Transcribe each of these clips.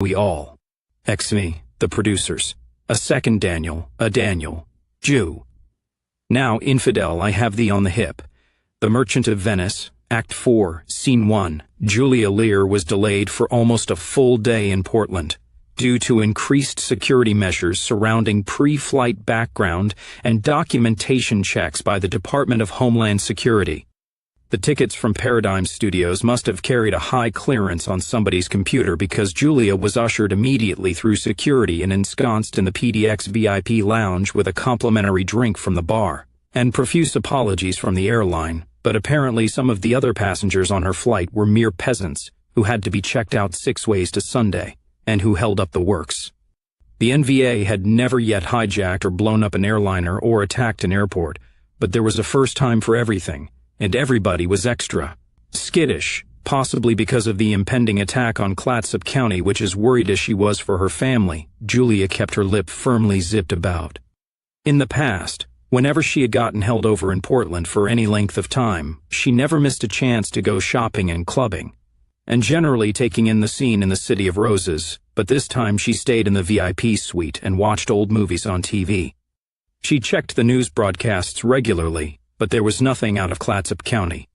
We all. Me, the producers. A second Daniel, a Daniel. Jew. Now, infidel, I have thee on the hip. The Merchant of Venice, Act 4, Scene 1. Julia Lear was delayed for almost a full day in Portland, due to increased security measures surrounding pre-flight background and documentation checks by the Department of Homeland Security. The tickets from Paradigm Studios must have carried a high clearance on somebody's computer because Julia was ushered immediately through security and ensconced in the PDX VIP lounge with a complimentary drink from the bar, and profuse apologies from the airline, but apparently some of the other passengers on her flight were mere peasants who had to be checked out 6 ways to Sunday, and who held up the works. The NVA had never yet hijacked or blown up an airliner or attacked an airport, but there was a first time for everything, and everybody was extra skittish, possibly because of the impending attack on Clatsop County, which, as worried as she was for her family, Julia kept her lip firmly zipped about. In the past, whenever she had gotten held over in Portland for any length of time, she never missed a chance to go shopping and clubbing, and generally taking in the scene in the City of Roses, but this time she stayed in the VIP suite and watched old movies on TV. She checked the news broadcasts regularly, but there was nothing out of Clatsop County.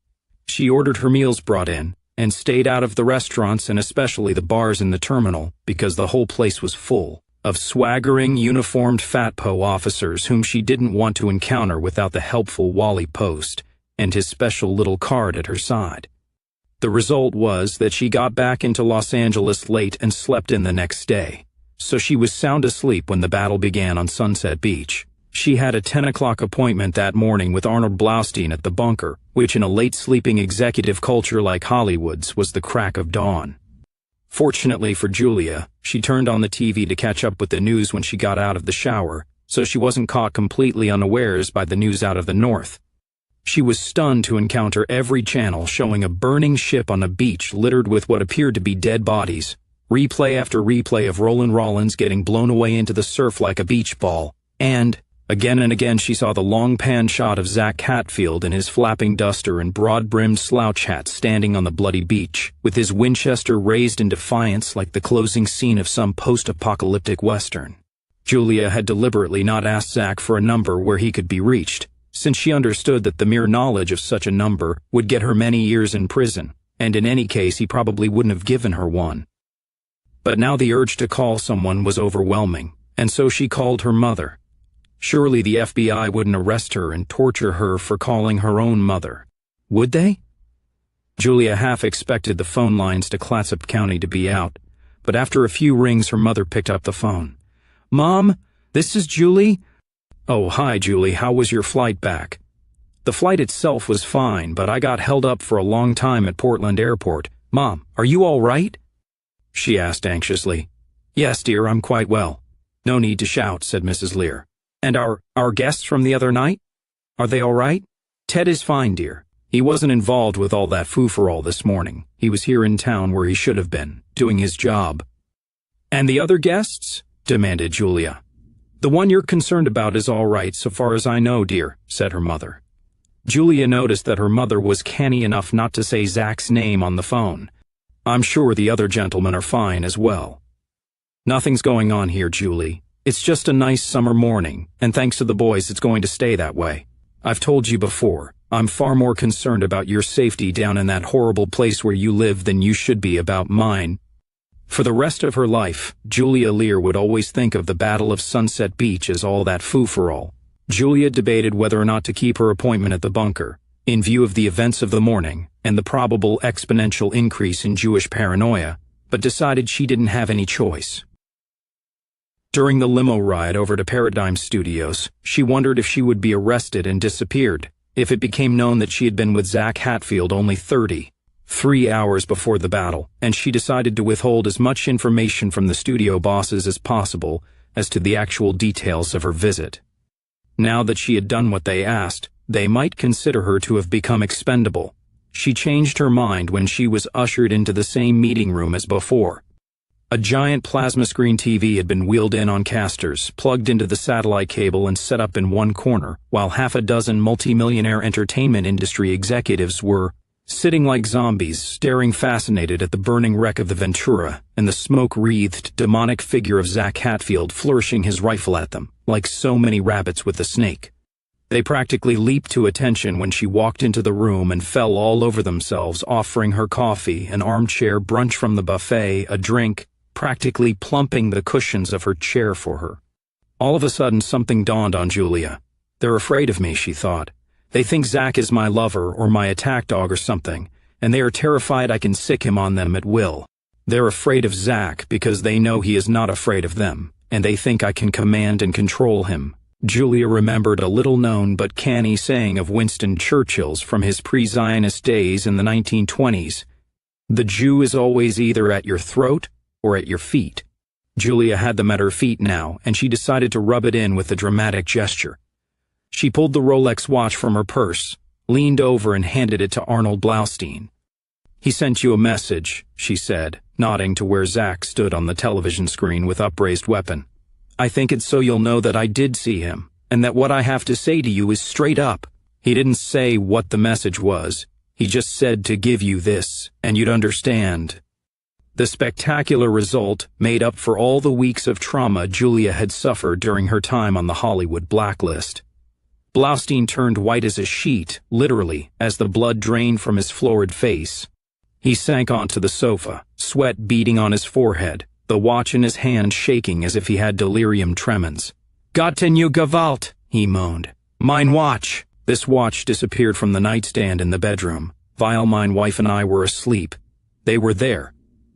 She ordered her meals brought in, and stayed out of the restaurants and especially the bars in the terminal, because the whole place was full of swaggering, uniformed fatpo officers whom she didn't want to encounter without the helpful Wally Post and his special little card at her side. The result was that she got back into Los Angeles late and slept in the next day, so she was sound asleep when the battle began on Sunset Beach. She had a 10 o'clock appointment that morning with Arnold Blaustein at the bunker, which in a late-sleeping executive culture like Hollywood's was the crack of dawn. Fortunately for Julia, she turned on the TV to catch up with the news when she got out of the shower, so she wasn't caught completely unawares by the news out of the north. She was stunned to encounter every channel showing a burning ship on a beach littered with what appeared to be dead bodies, replay after replay of Roland Rollins getting blown away into the surf like a beach ball, and again and again she saw the long pan shot of Zack Hatfield in his flapping duster and broad-brimmed slouch hat standing on the bloody beach, with his Winchester raised in defiance like the closing scene of some post-apocalyptic western. Julia had deliberately not asked Zack for a number where he could be reached, since she understood that the mere knowledge of such a number would get her many years in prison, and in any case he probably wouldn't have given her one. But now the urge to call someone was overwhelming, and so she called her mother. Surely the FBI wouldn't arrest her and torture her for calling her own mother, would they? Julia half expected the phone lines to Clatsop County to be out, but after a few rings her mother picked up the phone. "Mom, this is Julie." "Oh, hi, Julie, how was your flight back?" "The flight itself was fine, but I got held up for a long time at Portland Airport. Mom, are you all right?" she asked anxiously. "Yes, dear, I'm quite well." "No need to shout," said Mrs. Lear. "And our guests from the other night? Are they all right?" "Ted is fine, dear. He wasn't involved with all that foo-for-all this morning. He was here in town where he should have been, doing his job." "And the other guests?" demanded Julia. "The one you're concerned about is all right, so far as I know, dear," said her mother. Julia noticed that her mother was canny enough not to say Zack's name on the phone. "I'm sure the other gentlemen are fine as well." "Nothing's going on here, Julie. It's just a nice summer morning, and thanks to the boys it's going to stay that way. I've told you before, I'm far more concerned about your safety down in that horrible place where you live than you should be about mine." For the rest of her life, Julia Lear would always think of the Battle of Sunset Beach as all that foo-for-all. Julia debated whether or not to keep her appointment at the bunker, in view of the events of the morning and the probable exponential increase in Jewish paranoia, but decided she didn't have any choice. During the limo ride over to Paradigm Studios, she wondered if she would be arrested and disappeared if it became known that she had been with Zack Hatfield only 3 hours before the battle, and she decided to withhold as much information from the studio bosses as possible as to the actual details of her visit. Now that she had done what they asked, they might consider her to have become expendable. She changed her mind when she was ushered into the same meeting room as before. A giant plasma screen TV had been wheeled in on casters, plugged into the satellite cable and set up in one corner, while half a dozen multimillionaire entertainment industry executives were sitting like zombies, staring fascinated at the burning wreck of the Ventura and the smoke-wreathed, demonic figure of Zack Hatfield flourishing his rifle at them, like so many rabbits with the snake. They practically leaped to attention when she walked into the room and fell all over themselves, offering her coffee, an armchair, brunch from the buffet, a drink, practically plumping the cushions of her chair for her. All of a sudden, something dawned on Julia. They're afraid of me, she thought. They think Zack is my lover or my attack dog or something, and they are terrified I can sick him on them at will. They're afraid of Zack because they know he is not afraid of them, and they think I can command and control him. Julia remembered a little-known but canny saying of Winston Churchill's from his pre-Zionist days in the 1920s. The Jew is always either at your throat or at your feet. Julia had them at her feet now, and she decided to rub it in with a dramatic gesture. She pulled the Rolex watch from her purse, leaned over and handed it to Arnold Blaustein. He sent you a message, she said, nodding to where Zack stood on the television screen with upraised weapon. I think it's so you'll know that I did see him, and that what I have to say to you is straight up. He didn't say what the message was. He just said to give you this, and you'd understand. The spectacular result made up for all the weeks of trauma Julia had suffered during her time on the Hollywood blacklist. Blaustein turned white as a sheet, literally, as the blood drained from his florid face. He sank onto the sofa, sweat beading on his forehead, the watch in his hand shaking as if he had delirium tremens. "Gotten you Gewalt," he moaned. "Mine watch." This watch disappeared from the nightstand in the bedroom, while mine wife and I were asleep. They were there.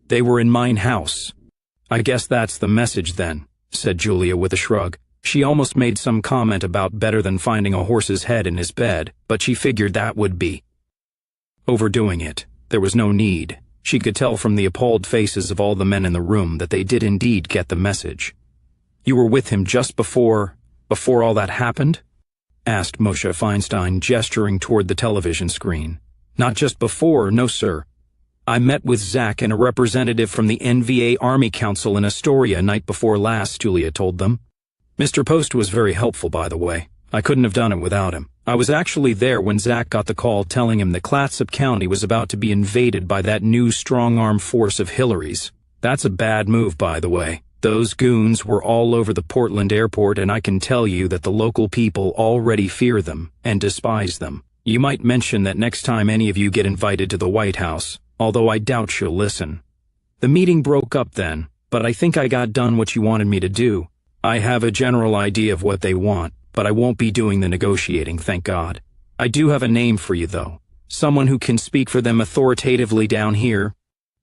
They were in mine house. I guess that's the message then, said Julia with a shrug. She almost made some comment about better than finding a horse's head in his bed, but she figured that would be overdoing it. There was no need. She could tell from the appalled faces of all the men in the room that they did indeed get the message. "You were with him just before all that happened?" asked Moshe Feinstein, gesturing toward the television screen. "Not just before, no sir. I met with Zack and a representative from the NVA Army Council in Astoria night before last," Julia told them. "Mr. Post was very helpful, by the way. I couldn't have done it without him. I was actually there when Zack got the call telling him that Clatsop County was about to be invaded by that new strong-arm force of Hillary's. That's a bad move, by the way. Those goons were all over the Portland airport, and I can tell you that the local people already fear them and despise them. You might mention that next time any of you get invited to the White House, although I doubt she'll listen." The meeting broke up then, but I think I got done what you wanted me to do. I have a general idea of what they want, but I won't be doing the negotiating, thank God. I do have a name for you, though. Someone who can speak for them authoritatively down here.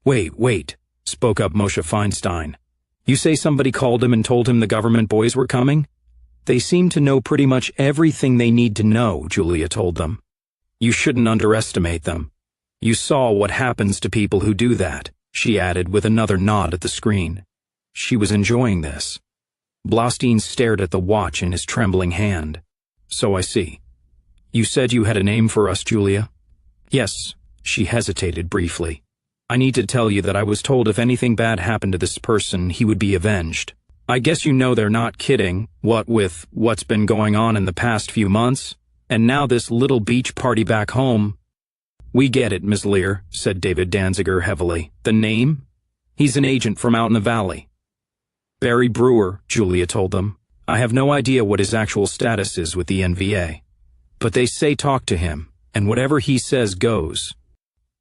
Wait, spoke up Moshe Feinstein. You say somebody called him and told him the government boys were coming? They seem to know pretty much everything they need to know, Julia told them. You shouldn't underestimate them. You saw what happens to people who do that, she added with another nod at the screen. She was enjoying this. Blaustein stared at the watch in his trembling hand. "So I see. You said you had a name for us, Julia?" "Yes," she hesitated briefly. "I need to tell you that I was told if anything bad happened to this person, he would be avenged. I guess you know they're not kidding, what with what's been going on in the past few months, and now this little beach party back home." "We get it, Miss Lear," said David Danziger heavily. "The name? He's an agent from out in the valley." "Barry Brewer," Julia told them. "I have no idea what his actual status is with the NVA. But they say talk to him, and whatever he says goes."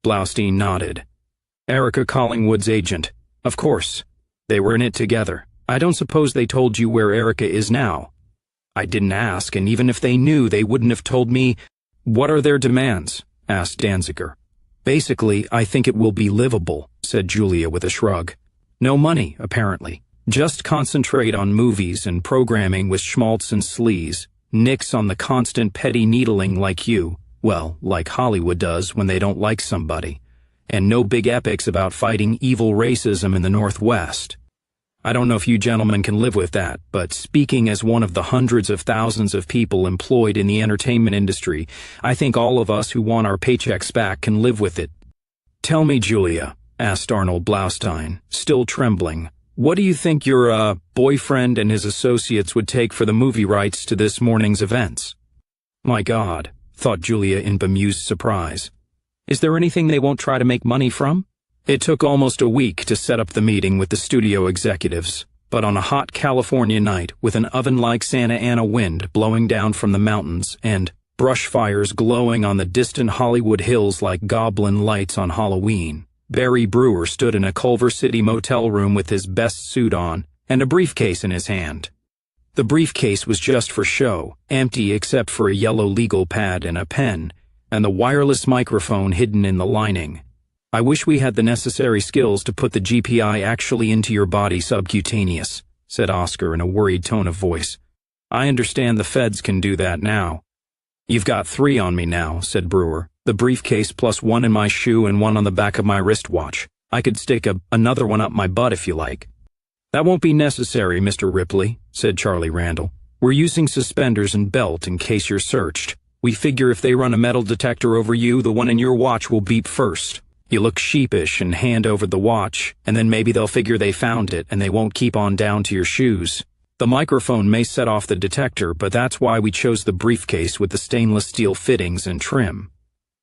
Blaustein nodded. "Erica Collingwood's agent. Of course. They were in it together. I don't suppose they told you where Erica is now?" "I didn't ask, and even if they knew, they wouldn't have told me." "What are their demands?" asked Danziger. "Basically, I think it will be livable," said Julia with a shrug. "No money, apparently. Just concentrate on movies and programming with schmaltz and sleaze. Nix on the constant petty needling like you, well, like Hollywood does when they don't like somebody. And no big epics about fighting evil racism in the Northwest. I don't know if you gentlemen can live with that, but speaking as one of the hundreds of thousands of people employed in the entertainment industry, I think all of us who want our paychecks back can live with it." "Tell me, Julia," asked Arnold Blaustein, still trembling, "what do you think your, boyfriend and his associates would take for the movie rights to this morning's events?" "My God," thought Julia in bemused surprise. Is there anything they won't try to make money from? It took almost a week to set up the meeting with the studio executives, but on a hot California night with an oven-like Santa Ana wind blowing down from the mountains and brush fires glowing on the distant Hollywood hills like goblin lights on Halloween, Barry Brewer stood in a Culver City motel room with his best suit on and a briefcase in his hand. The briefcase was just for show, empty except for a yellow legal pad and a pen, and the wireless microphone hidden in the lining. I wish we had the necessary skills to put the GPI actually into your body subcutaneous, said Oscar in a worried tone of voice. I understand the feds can do that now. You've got 3 on me now, said Brewer. The briefcase plus 1 in my shoe and 1 on the back of my wristwatch. I could stick another one up my butt if you like. That won't be necessary, Mr. Ripley, said Charlie Randall. We're using suspenders and belt in case you're searched. We figure if they run a metal detector over you, the one in your watch will beep first. You look sheepish and hand over the watch, and then maybe they'll figure they found it and they won't keep on down to your shoes. The microphone may set off the detector, but that's why we chose the briefcase with the stainless steel fittings and trim.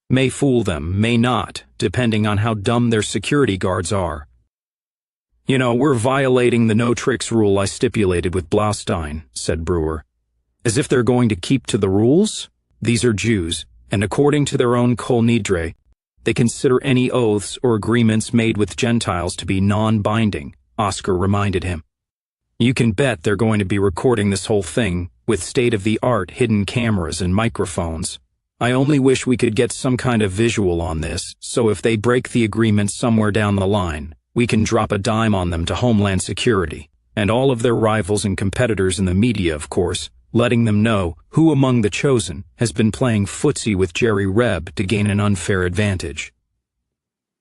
May fool them, may not, depending on how dumb their security guards are. You know, we're violating the no-tricks rule I stipulated with Blaustein, said Brewer. As if they're going to keep to the rules? These are Jews, and according to their own Kol Nidre, they consider any oaths or agreements made with Gentiles to be non-binding, Oscar reminded him. You can bet they're going to be recording this whole thing with state-of-the-art hidden cameras and microphones. I only wish we could get some kind of visual on this, so if they break the agreement somewhere down the line, we can drop a dime on them to Homeland Security, and all of their rivals and competitors in the media, of course, letting them know who among the chosen has been playing footsie with Jerry Reb to gain an unfair advantage.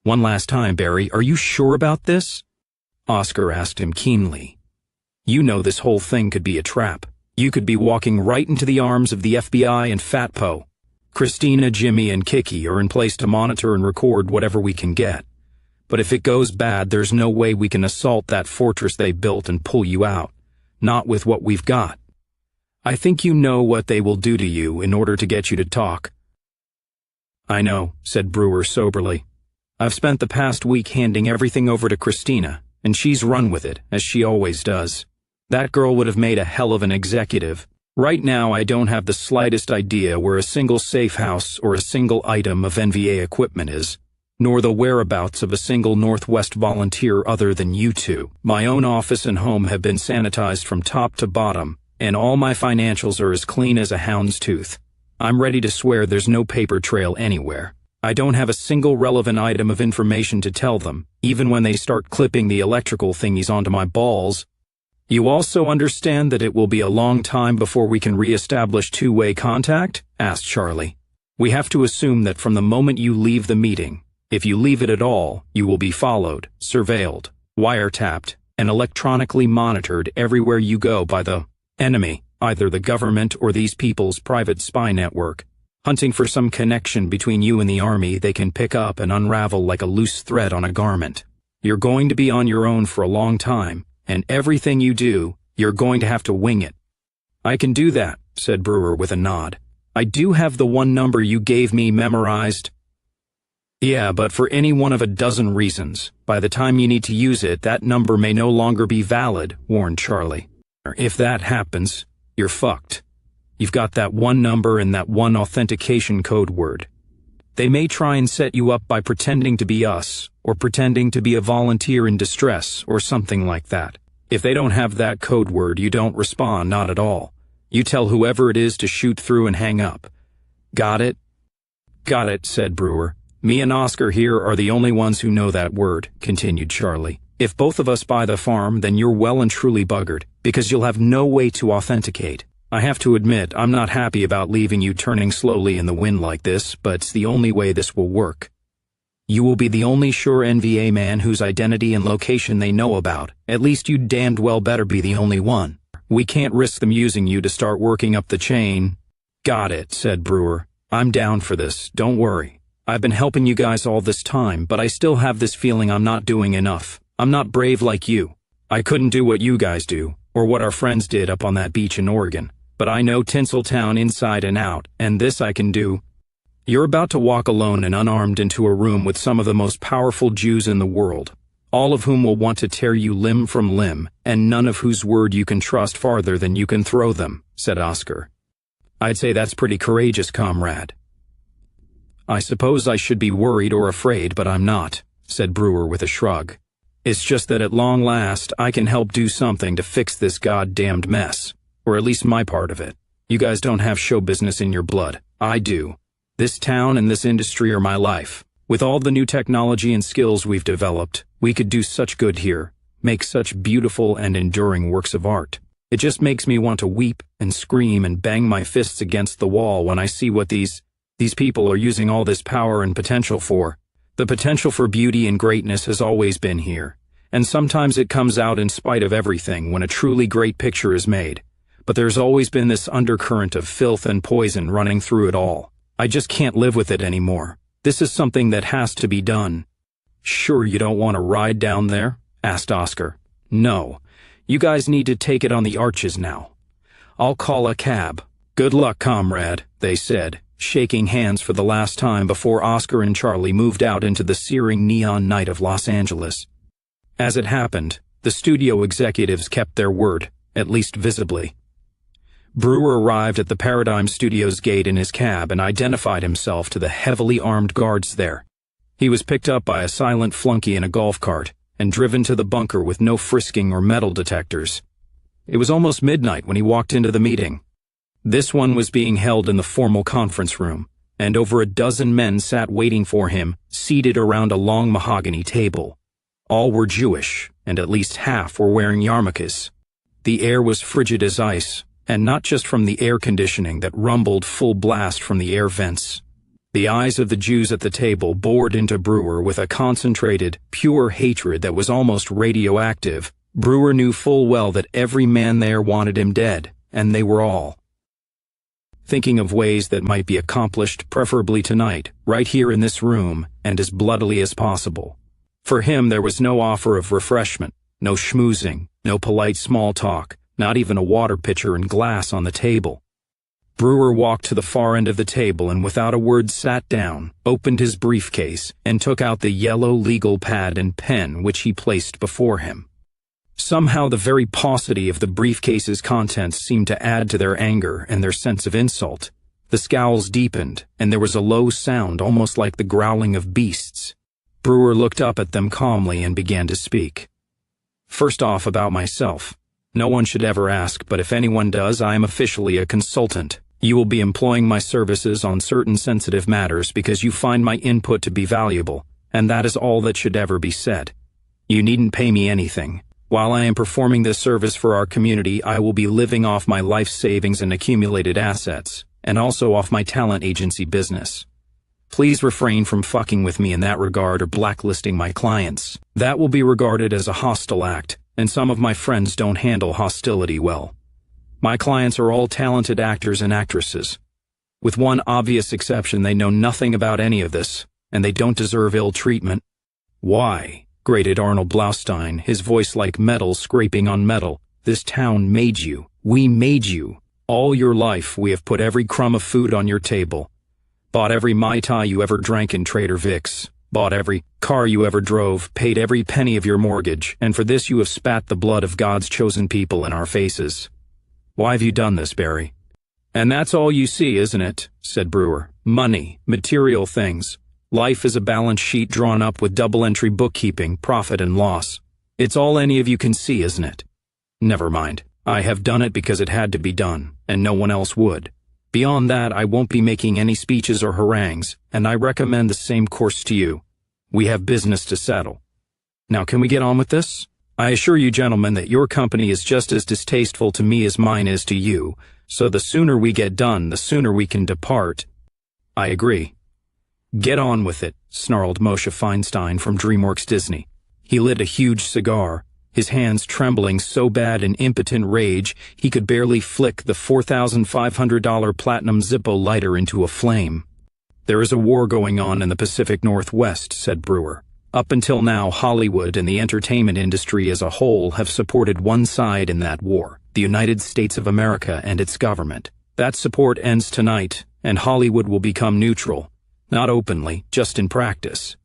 One last time, Barry, are you sure about this? Oscar asked him keenly. You know this whole thing could be a trap. You could be walking right into the arms of the FBI and Fat Po. Christina, Jimmy, and Kiki are in place to monitor and record whatever we can get. But if it goes bad, there's no way we can assault that fortress they built and pull you out. Not with what we've got. I think you know what they will do to you in order to get you to talk. I know, said Brewer soberly. I've spent the past week handing everything over to Christina, and she's run with it, as she always does. That girl would have made a hell of an executive. Right now, I don't have the slightest idea where a single safe house or a single item of NVA equipment is, nor the whereabouts of a single Northwest volunteer other than you two. My own office and home have been sanitized from top to bottom, and all my financials are as clean as a hound's tooth. I'm ready to swear there's no paper trail anywhere. I don't have a single relevant item of information to tell them, even when they start clipping the electrical thingies onto my balls. You also understand that it will be a long time before we can re-establish two-way contact? Asked Charlie. We have to assume that from the moment you leave the meeting, if you leave it at all, you will be followed, surveilled, wiretapped, and electronically monitored everywhere you go by the enemy, either the government or these people's private spy network, hunting for some connection between you and the army they can pick up and unravel like a loose thread on a garment. You're going to be on your own for a long time, and everything you do, you're going to have to wing it. I can do that, said Brewer with a nod. I do have the one number you gave me memorized. Yeah, but for any one of a dozen reasons, by the time you need to use it, that number may no longer be valid, warned Charlie. If that happens, you're fucked. You've got that one number and that one authentication code word. They may try and set you up by pretending to be us, or pretending to be a volunteer in distress, or something like that. If they don't have that code word, you don't respond, not at all. You tell whoever it is to shoot through and hang up. Got it? Got it, said Brewer. Me and Oscar here are the only ones who know that word, continued Charlie. If both of us buy the farm, then you're well and truly buggered, because you'll have no way to authenticate. I have to admit, I'm not happy about leaving you turning slowly in the wind like this, but it's the only way this will work. You will be the only sure NVA man whose identity and location they know about. At least you damned well better be the only one. We can't risk them using you to start working up the chain. Got it, said Brewer. I'm down for this, don't worry. I've been helping you guys all this time, but I still have this feeling I'm not doing enough. I'm not brave like you. I couldn't do what you guys do, or what our friends did up on that beach in Oregon. But I know Tinseltown inside and out, and this I can do. You're about to walk alone and unarmed into a room with some of the most powerful Jews in the world, all of whom will want to tear you limb from limb, and none of whose word you can trust farther than you can throw them," said Oscar. "I'd say that's pretty courageous, comrade." "I suppose I should be worried or afraid, but I'm not," said Brewer with a shrug. "It's just that at long last I can help do something to fix this goddamned mess, or at least my part of it. You guys don't have show business in your blood. I do. This town and this industry are my life. With all the new technology and skills we've developed, we could do such good here, make such beautiful and enduring works of art. It just makes me want to weep and scream and bang my fists against the wall when I see what these people are using all this power and potential for. The potential for beauty and greatness has always been here, and sometimes it comes out in spite of everything when a truly great picture is made. But there's always been this undercurrent of filth and poison running through it all. I just can't live with it anymore. This is something that has to be done." "Sure you don't want to ride down there?" asked Oscar. "No. You guys need to take it on the arches now. I'll call a cab." "Good luck, comrade," they said, shaking hands for the last time before Oscar and Charlie moved out into the searing neon night of Los Angeles. As it happened, the studio executives kept their word, at least visibly. Brewer arrived at the Paradigm Studios gate in his cab and identified himself to the heavily armed guards there. He was picked up by a silent flunky in a golf cart and driven to the bunker with no frisking or metal detectors. It was almost midnight when he walked into the meeting. This one was being held in the formal conference room, and over a dozen men sat waiting for him, seated around a long mahogany table. All were Jewish, and at least half were wearing yarmulkes. The air was frigid as ice, and not just from the air conditioning that rumbled full blast from the air vents. The eyes of the Jews at the table bored into Brewer with a concentrated, pure hatred that was almost radioactive. Brewer knew full well that every man there wanted him dead, and they were all thinking of ways that might be accomplished, preferably tonight, right here in this room, and as bloodily as possible. For him there was no offer of refreshment, no schmoozing, no polite small talk, not even a water pitcher and glass on the table. Brewer walked to the far end of the table and without a word sat down, opened his briefcase, and took out the yellow legal pad and pen which he placed before him. Somehow the very paucity of the briefcase's contents seemed to add to their anger and their sense of insult. The scowls deepened, and there was a low sound almost like the growling of beasts. Brewer looked up at them calmly and began to speak. "First off, about myself. No one should ever ask, but if anyone does, I am officially a consultant. You will be employing my services on certain sensitive matters because you find my input to be valuable, and that is all that should ever be said. You needn't pay me anything. While I am performing this service for our community, I will be living off my life savings and accumulated assets, and also off my talent agency business. Please refrain from fucking with me in that regard or blacklisting my clients. That will be regarded as a hostile act, and some of my friends don't handle hostility well. My clients are all talented actors and actresses. With one obvious exception, they know nothing about any of this, and they don't deserve ill treatment." "Why?" grated Arnold Blaustein, his voice like metal scraping on metal. "This town made you. We made you. All your life we have put every crumb of food on your table. Bought every Mai Tai you ever drank in Trader Vic's. Bought every car you ever drove, paid every penny of your mortgage, and for this you have spat the blood of God's chosen people in our faces. Why have you done this, Barry?" "And that's all you see, isn't it?" said Brewer. "Money, material things. Life is a balance sheet drawn up with double-entry bookkeeping, profit and loss. It's all any of you can see, isn't it? Never mind. I have done it because it had to be done, and no one else would. Beyond that, I won't be making any speeches or harangues, and I recommend the same course to you. We have business to settle. Now can we get on with this? I assure you, gentlemen, that your company is just as distasteful to me as mine is to you, so the sooner we get done, the sooner we can depart." "I agree." "Get on with it," snarled Moshe Feinstein from DreamWorks Disney. He lit a huge cigar, his hands trembling so bad in impotent rage he could barely flick the $4,500 platinum Zippo lighter into a flame. "There is a war going on in the Pacific Northwest," said Brewer. "Up until now, Hollywood and the entertainment industry as a whole have supported one side in that war, the United States of America and its government. That support ends tonight, and Hollywood will become neutral. Not openly, just in practice.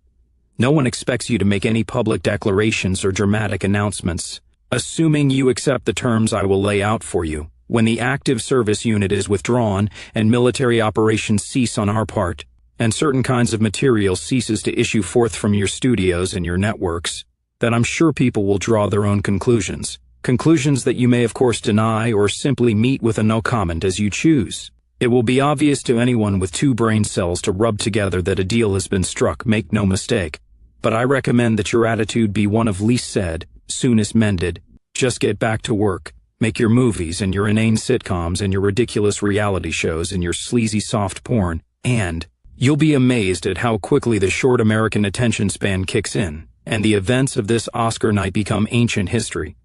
No one expects you to make any public declarations or dramatic announcements, assuming you accept the terms I will lay out for you. When the active service unit is withdrawn and military operations cease on our part, and certain kinds of material ceases to issue forth from your studios and your networks, then I'm sure people will draw their own conclusions. Conclusions that you may of course deny or simply meet with a no comment as you choose. It will be obvious to anyone with 2 brain cells to rub together that a deal has been struck, make no mistake. But I recommend that your attitude be one of least said, soonest mended. Just get back to work. Make your movies and your inane sitcoms and your ridiculous reality shows and your sleazy soft porn, and you'll be amazed at how quickly the short American attention span kicks in, and the events of this Oscar night become ancient history.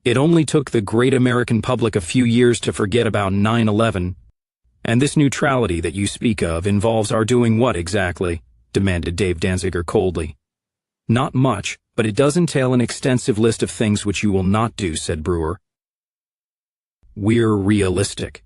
It only took the great American public a few years to forget about 9/11. And this neutrality that you speak of involves our doing what exactly? Demanded Dave Danziger coldly. Not much, but it does entail an extensive list of things which you will not do, said Brewer. We're realistic.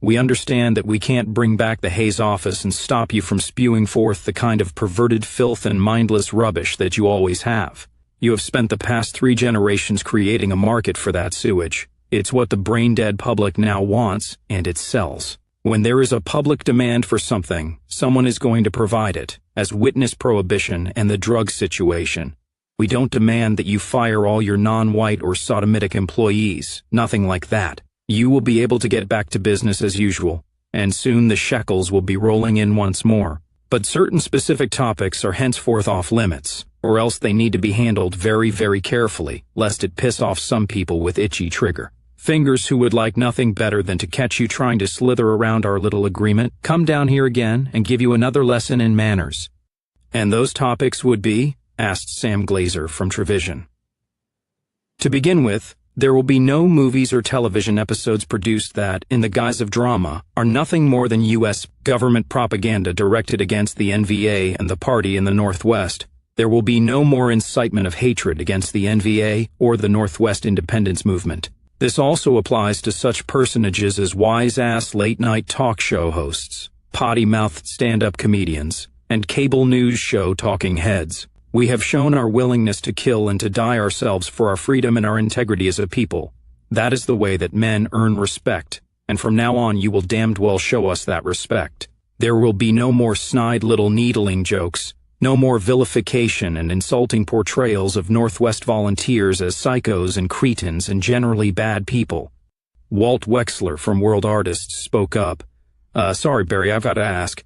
We understand that we can't bring back the Hayes office and stop you from spewing forth the kind of perverted filth and mindless rubbish that you always have. You have spent the past 3 generations creating a market for that sewage. It's what the brain-dead public now wants, and it sells. When there is a public demand for something, someone is going to provide it, as witness prohibition and the drug situation. We don't demand that you fire all your non-white or sodomitic employees, nothing like that. You will be able to get back to business as usual, and soon the shekels will be rolling in once more. But certain specific topics are henceforth off limits, or else they need to be handled very, very carefully, lest it piss off some people with itchy trigger fingers who would like nothing better than to catch you trying to slither around our little agreement, come down here again, and give you another lesson in manners. And those topics would be? Asked Sam Glazer from Trevision. To begin with, there will be no movies or television episodes produced that, in the guise of drama, are nothing more than U.S. government propaganda directed against the NVA and the party in the Northwest. There will be no more incitement of hatred against the NVA or the Northwest independence movement. This also applies to such personages as wise-ass late-night talk show hosts, potty-mouthed stand-up comedians, and cable news show talking heads. We have shown our willingness to kill and to die ourselves for our freedom and our integrity as a people. That is the way that men earn respect, and from now on you will damned well show us that respect. There will be no more snide little needling jokes, no more vilification and insulting portrayals of Northwest volunteers as psychos and cretins and generally bad people. Walt Wexler from World Artists spoke up. Sorry, Barry, I've got to ask.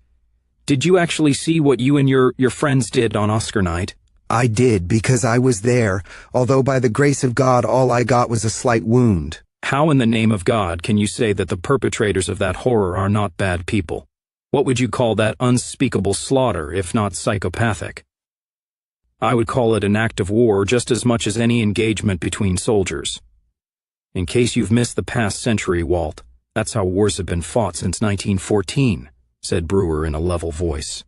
Did you actually see what you and your friends did on Oscar night? I did, because I was there, although by the grace of God all I got was a slight wound. How in the name of God can you say that the perpetrators of that horror are not bad people? What would you call that unspeakable slaughter, if not psychopathic? I would call it an act of war just as much as any engagement between soldiers. In case you've missed the past century, Walt, that's how wars have been fought since 1914, said Brewer in a level voice.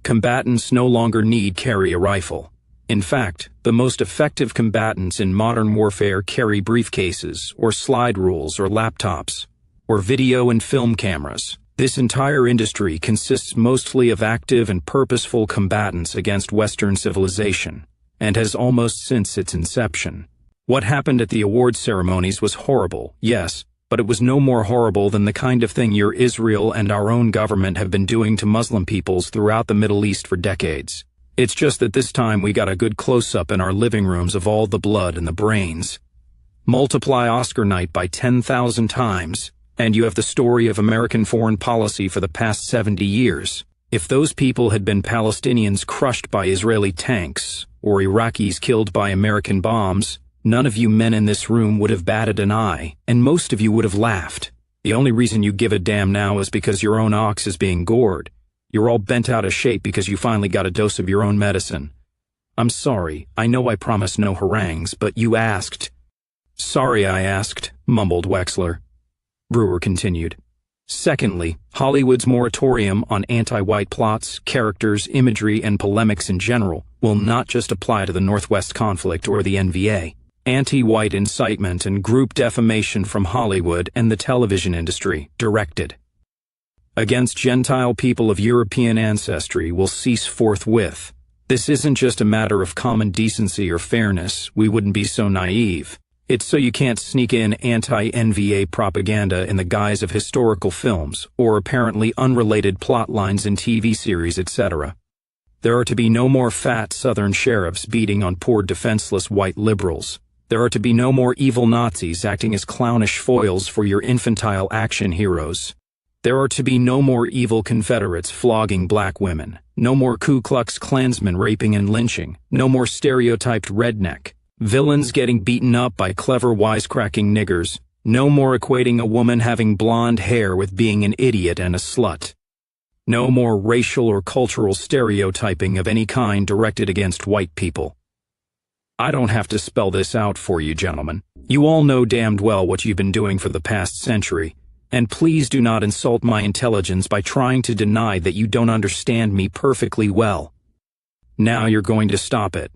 Combatants no longer need carry a rifle. In fact, the most effective combatants in modern warfare carry briefcases, or slide rules, or laptops, or video and film cameras. This entire industry consists mostly of active and purposeful combatants against Western civilization, and has almost since its inception. What happened at the awards ceremonies was horrible, yes, but it was no more horrible than the kind of thing your Israel and our own government have been doing to Muslim peoples throughout the Middle East for decades. It's just that this time we got a good close-up in our living rooms of all the blood and the brains. Multiply Oscar night by 10,000 times, and you have the story of American foreign policy for the past 70 years. If those people had been Palestinians crushed by Israeli tanks, or Iraqis killed by American bombs, none of you men in this room would have batted an eye, and most of you would have laughed. The only reason you give a damn now is because your own ox is being gored. You're all bent out of shape because you finally got a dose of your own medicine. I'm sorry, I know I promised no harangues, but you asked. Sorry I asked, mumbled Wexler. Brewer continued. Secondly, Hollywood's moratorium on anti-white plots, characters, imagery, and polemics in general will not just apply to the Northwest conflict or the NVA. Anti-white incitement and group defamation from Hollywood and the television industry, directed. against Gentile people of European ancestry will cease forthwith. This isn't just a matter of common decency or fairness, we wouldn't be so naive. It's so you can't sneak in anti-NVA propaganda in the guise of historical films, or apparently unrelated plot lines in TV series, etc. There are to be no more fat Southern sheriffs beating on poor defenseless white liberals. There are to be no more evil Nazis acting as clownish foils for your infantile action heroes. There are to be no more evil Confederates flogging black women, no more Ku Klux Klansmen raping and lynching, no more stereotyped redneck villains getting beaten up by clever wisecracking niggers, no more equating a woman having blonde hair with being an idiot and a slut. No more racial or cultural stereotyping of any kind directed against white people. I don't have to spell this out for you, gentlemen. You all know damned well what you've been doing for the past century, and please do not insult my intelligence by trying to deny that you don't understand me perfectly well. Now you're going to stop it.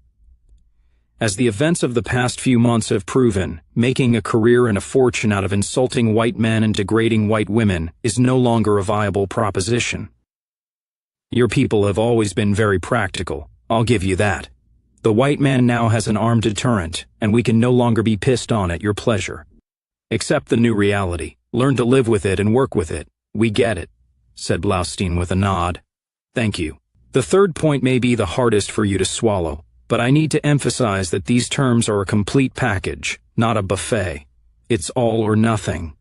As the events of the past few months have proven, making a career and a fortune out of insulting white men and degrading white women is no longer a viable proposition. Your people have always been very practical, I'll give you that. The white man now has an armed deterrent, and we can no longer be pissed on at your pleasure. Accept the new reality, learn to live with it and work with it. We get it, said Blaustein with a nod. Thank you. The third point may be the hardest for you to swallow, but I need to emphasize that these terms are a complete package, not a buffet. It's all or nothing.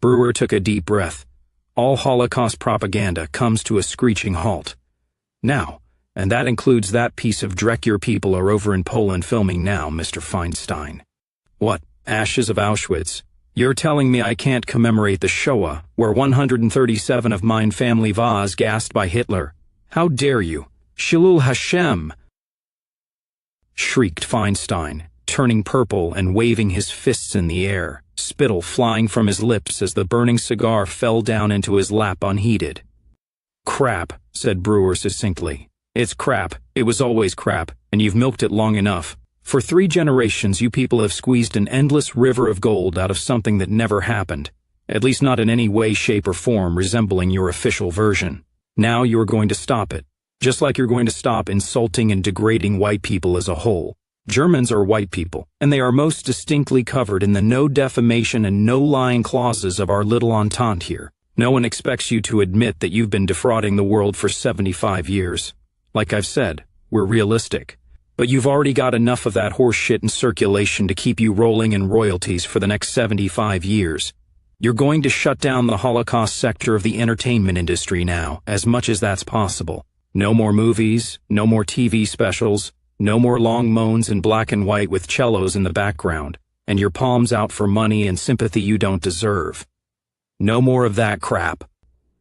Brewer took a deep breath. All Holocaust propaganda comes to a screeching halt. Now, and that includes that piece of dreck your people are over in Poland filming now, Mr. Feinstein. What, ashes of Auschwitz? You're telling me I can't commemorate the Shoah, where 137 of mine family was gassed by Hitler? How dare you? Shilul Hashem! Shrieked Feinstein, turning purple and waving his fists in the air, spittle flying from his lips as the burning cigar fell down into his lap unheeded. Crap, said Brewer succinctly. It's crap, it was always crap, and you've milked it long enough. For 3 generations you people have squeezed an endless river of gold out of something that never happened, at least not in any way, shape, or form resembling your official version. Now you are going to stop it. Just like you're going to stop insulting and degrading white people as a whole. Germans are white people, and they are most distinctly covered in the no defamation and no lying clauses of our little entente here. No one expects you to admit that you've been defrauding the world for 75 years. Like I've said, we're realistic. But you've already got enough of that horse shit in circulation to keep you rolling in royalties for the next 75 years. You're going to shut down the Holocaust sector of the entertainment industry now, as much as that's possible. No more movies, no more TV specials, no more long moans in black and white with cellos in the background, and your palms out for money and sympathy you don't deserve. No more of that crap.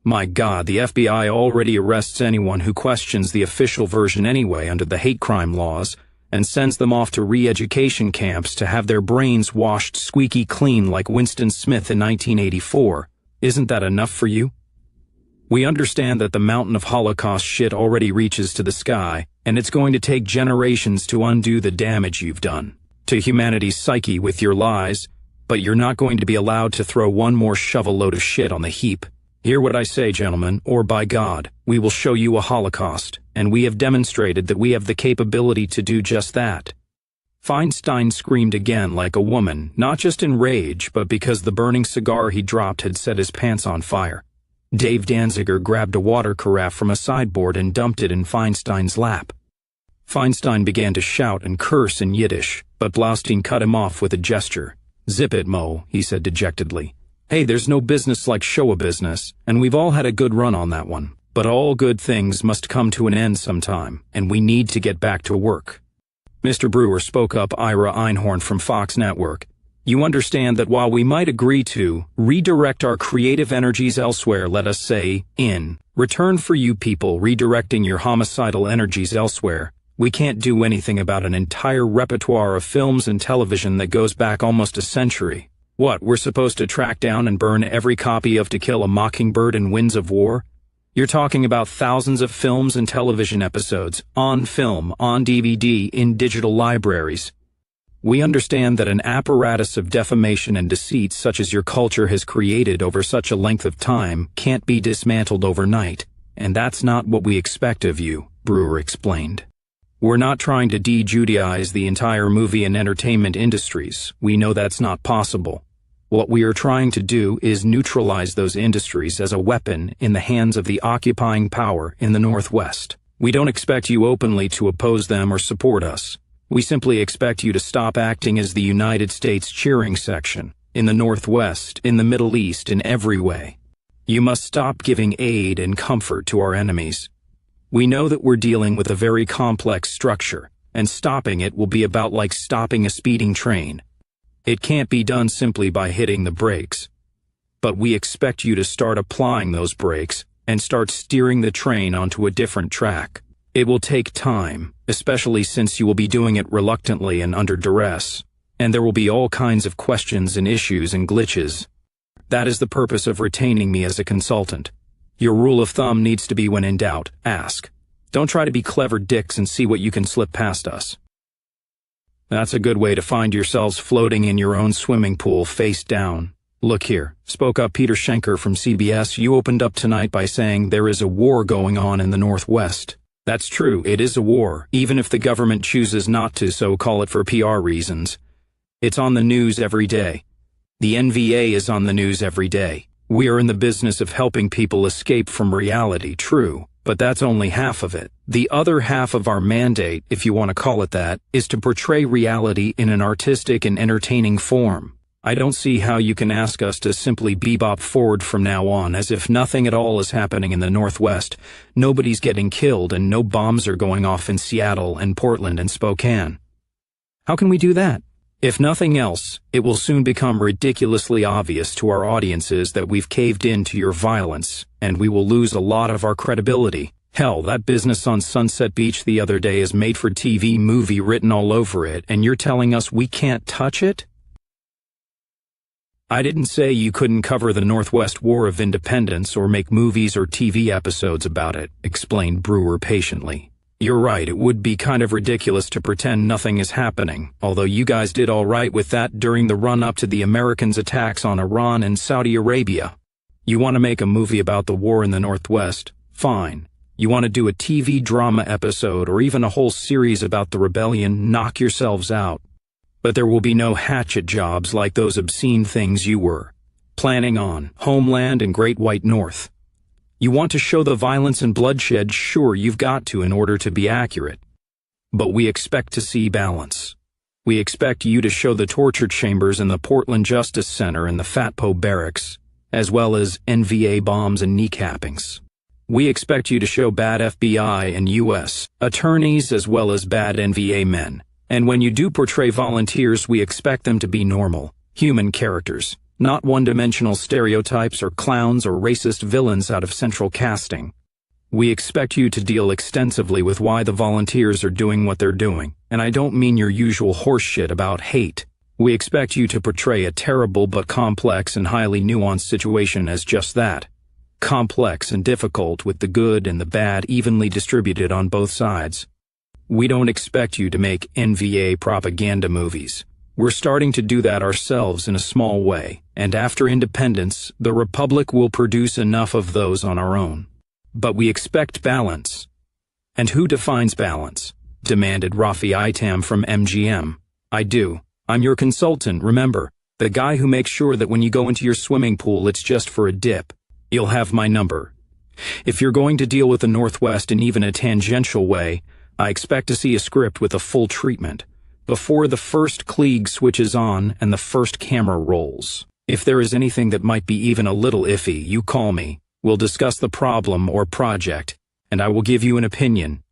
My God, the FBI already arrests anyone who questions the official version anyway under the hate crime laws, and sends them off to re-education camps to have their brains washed squeaky clean like Winston Smith in 1984. Isn't that enough for you? We understand that the mountain of Holocaust shit already reaches to the sky, and it's going to take generations to undo the damage you've done to humanity's psyche with your lies, but you're not going to be allowed to throw one more shovel load of shit on the heap. Hear what I say, gentlemen, or by God, we will show you a Holocaust, and we have demonstrated that we have the capability to do just that. Feinstein screamed again like a woman, not just in rage, but because the burning cigar he dropped had set his pants on fire. Dave Danziger grabbed a water carafe from a sideboard and dumped it in Feinstein's lap. Feinstein began to shout and curse in Yiddish, but Blaustein cut him off with a gesture. "Zip it, Mo," he said dejectedly. "Hey, there's no business like show a business, and we've all had a good run on that one. But all good things must come to an end sometime, and we need to get back to work." Mr. Brewer spoke up, Ira Einhorn from Fox Network. "You understand that while we might agree to redirect our creative energies elsewhere, let us say, in return for you people redirecting your homicidal energies elsewhere, we can't do anything about an entire repertoire of films and television that goes back almost a century. What, we're supposed to track down and burn every copy of To Kill a Mockingbird and Winds of War? You're talking about thousands of films and television episodes, on film, on DVD, in digital libraries. We understand that an apparatus of defamation and deceit such as your culture has created over such a length of time can't be dismantled overnight, and that's not what we expect of you, Brewer explained. We're not trying to de-Judaize the entire movie and entertainment industries. We know that's not possible. What we are trying to do is neutralize those industries as a weapon in the hands of the occupying power in the Northwest. We don't expect you openly to oppose them or support us. We simply expect you to stop acting as the United States cheering section, in the Northwest, in the Middle East, in every way. You must stop giving aid and comfort to our enemies. We know that we're dealing with a very complex structure, and stopping it will be about like stopping a speeding train. It can't be done simply by hitting the brakes. But we expect you to start applying those brakes and start steering the train onto a different track. It will take time, especially since you will be doing it reluctantly and under duress, and there will be all kinds of questions and issues and glitches. That is the purpose of retaining me as a consultant. Your rule of thumb needs to be when in doubt, ask. Don't try to be clever dicks and see what you can slip past us. That's a good way to find yourselves floating in your own swimming pool face down. Look here, spoke up Peter Schenker from CBS. You opened up tonight by saying there is a war going on in the Northwest. That's true, it is a war, even if the government chooses not to so call it for PR reasons. It's on the news every day. The NVA is on the news every day. We are in the business of helping people escape from reality, true, but that's only half of it. The other half of our mandate, if you want to call it that, is to portray reality in an artistic and entertaining form. I don't see how you can ask us to simply bebop forward from now on as if nothing at all is happening in the Northwest, nobody's getting killed, and no bombs are going off in Seattle and Portland and Spokane. How can we do that? If nothing else, it will soon become ridiculously obvious to our audiences that we've caved in to your violence, and we will lose a lot of our credibility. Hell, that business on Sunset Beach the other day is made-for-TV movie written all over it, and you're telling us we can't touch it? I didn't say you couldn't cover the Northwest War of Independence or make movies or TV episodes about it, explained Brewer patiently. You're right, it would be kind of ridiculous to pretend nothing is happening, although you guys did all right with that during the run-up to the Americans' attacks on Iran and Saudi Arabia. You want to make a movie about the war in the Northwest? Fine. You want to do a TV drama episode or even a whole series about the rebellion? Knock yourselves out. But there will be no hatchet jobs like those obscene things you were planning on, Homeland and Great White North. You want to show the violence and bloodshed? Sure, you've got to in order to be accurate. But we expect to see balance. We expect you to show the torture chambers in the Portland Justice Center and the Fatpo Barracks, as well as NVA bombs and kneecappings. We expect you to show bad FBI and U.S. attorneys as well as bad NVA men. And when you do portray volunteers, we expect them to be normal, human characters, not one-dimensional stereotypes or clowns or racist villains out of central casting. We expect you to deal extensively with why the volunteers are doing what they're doing, and I don't mean your usual horseshit about hate. We expect you to portray a terrible but complex and highly nuanced situation as just that. Complex and difficult with the good and the bad evenly distributed on both sides. We don't expect you to make NVA propaganda movies. We're starting to do that ourselves in a small way, and after independence, the Republic will produce enough of those on our own. But we expect balance. And who defines balance? Demanded Rafi Itam from MGM. I do. I'm your consultant, remember. The guy who makes sure that when you go into your swimming pool it's just for a dip. You'll have my number. If you're going to deal with the Northwest in even a tangential way, I expect to see a script with a full treatment, before the first Klieg switches on and the first camera rolls. If there is anything that might be even a little iffy, you call me. We'll discuss the problem or project, and I will give you an opinion.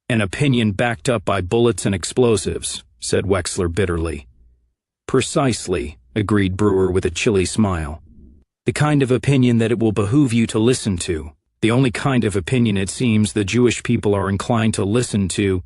An opinion backed up by bullets and explosives, said Wexler bitterly. Precisely, agreed Brewer with a chilly smile. The kind of opinion that it will behoove you to listen to. The only kind of opinion it seems the Jewish people are inclined to listen to